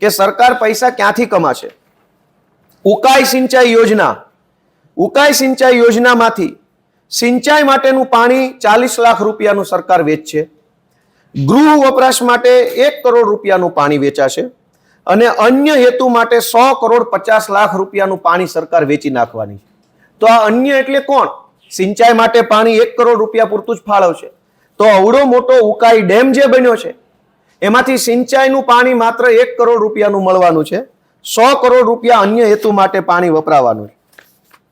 કે સરકાર પૈસા ક્યાંથી કમાશે. ઉકાઈ સિંચાઈ યોજનામાંથી સિંચાઈ માટેનું પાણી 40 લાખ રૂપિયાનું સરકાર વેચશે. ગૃહ વપરાશ માટે 1 કરોડ રૂપિયાનું પાણી વેચાશે અને અન્ય હેતુ માટે 100 કરોડ 50 લાખ રૂપિયાનું પાણી સરકાર વેચી નાખવાની છે. તો આ અન્ય એટલે કોણ? સિંચાઈ માટે પાણી 1 કરોડ રૂપિયા પૂરતું જ ફાળવશે. તો અવડો મોટો ઉકાઈ ડેમ જે બન્યો છે એમાંથી સિંચાઈનું પાણી માત્ર 1 કરોડ રૂપિયાનું મળવાનું છે. 100 કરોડ રૂપિયા અન્ય હેતુ માટે પાણી વપરાવાનું છે.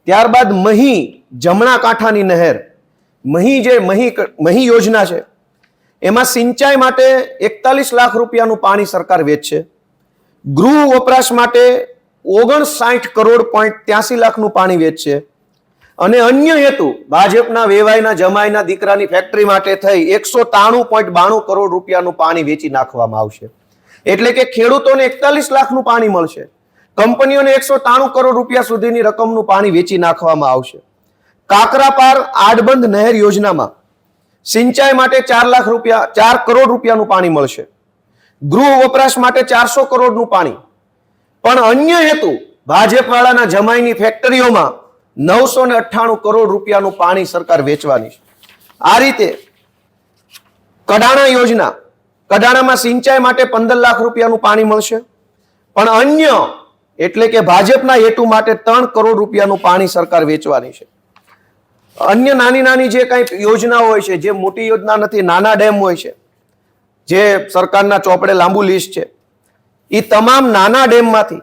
ત્યારબાદ મહી જમણા કાંઠાની નહેર, મહી યોજના છે, એમાં સિંચાઈ માટે 41 લાખ રૂપિયાનું પાણી સરકાર વેચશે. ગૃહ વપરાશ માટે 59 કરોડ 83 લાખનું પાણી વેચશે અને અન્ય હેતુ ભાજપના વેવાઈના જમાઈના દીકરાની ફેક્ટરી માટે થઈ 193.92 કરોડ રૂપિયાનું પાણી વેચી નાખવામાં આવશે. એટલે કે ખેડૂતોને 41 લાખનું પાણી મળશે, કંપનીઓને 193 કરોડ રૂપિયા સુધીની રકમનું પાણી વેચી નાખવામાં આવશે. કાકરાપાર આડબંધ નહેર યોજનામાં સિંચાઈ માટે 4 કરોડ રૂપિયાનું પાણી મળશે. ગૃહ વપરાશ માટે 400 કરોડનું પાણી, પણ અન્ય હેતુ ભાજપવાળાના જમાઈની ફેક્ટરીઓમાં 998 કરોડ રૂપિયાનું પાણી સરકાર વેચવાની છે. આ રીતે કડાણા યોજના, કડાણામાં સિંચાઈ માટે 15 લાખ રૂપિયાનું પાણી મળશે, પણ અન્ય એટલે કે ભાજપના હેતુ માટે 3 કરોડ રૂપિયાનું પાણી સરકાર વેચવાની છે. અન્ય નાની નાની જે કઈ યોજના હોય છે, જે મોટી યોજના નથી, નાના ડેમ હોય છે, જે સરકારના ચોપડે લાંબુ લિસ્ટ છે, એ તમામ નાના ડેમમાંથી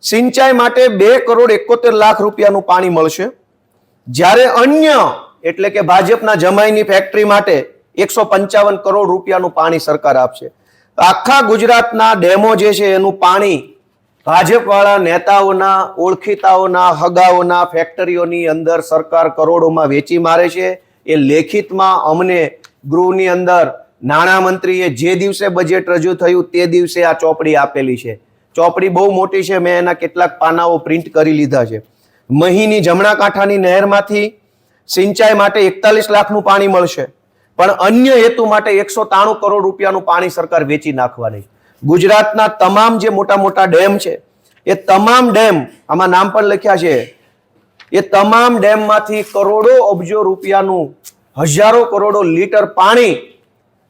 સિંચાઈ માટે 2 કરોડ 71 લાખ રૂપિયાનું પાણી મળશે, જ્યારે અન્ય એટલે કે ભાજપના જમાઈની ફેક્ટરી માટે 155 કરોડ રૂપિયાનું પાણી સરકાર આપશે. આખા ગુજરાતના ડેમો જે છે એનું પાણી ભાજપવાળા નેતાઓના, ઓળખીતાઓના, હગાઓના ફેક્ટરીઓની અંદર સરકાર કરોડોમાં વેચી મારે છે. એ લેખિતમાં અમને ગૃહની અંદર નાણામંત્રીએ જે દિવસે બજેટ રજૂ થયું તે દિવસે આ ચોપડી આપેલી છે. ચોપડી બહુ મોટી છે, મેં એના કેટલાક પાનાઓ પ્રિન્ટ કરી લીધા છે. મહીની જમણા કાંઠાની નહેરમાંથી સિંચાઈ માટે 41 લાખનું પાણી મળશે, પણ અન્ય હેતુ માટે 193 કરોડ રૂપિયાનું પાણી સરકાર વેચી નાખવાની. ગુજરાતના તમામ જે મોટા મોટા ડેમ છે એ તમામ ડેમ, આમાં નામ પણ લખ્યા છે, એ તમામ ડેમમાંથી કરોડો અબજો રૂપિયાનું, હજારો કરોડો લીટર પાણી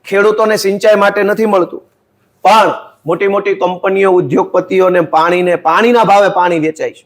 ખેડૂતોને સિંચાઈ માટે નથી મળતું, પણ મોટી મોટી કંપનીઓ, ઉદ્યોગપતિઓને પાણીના ભાવે પાણી વેચાય છે.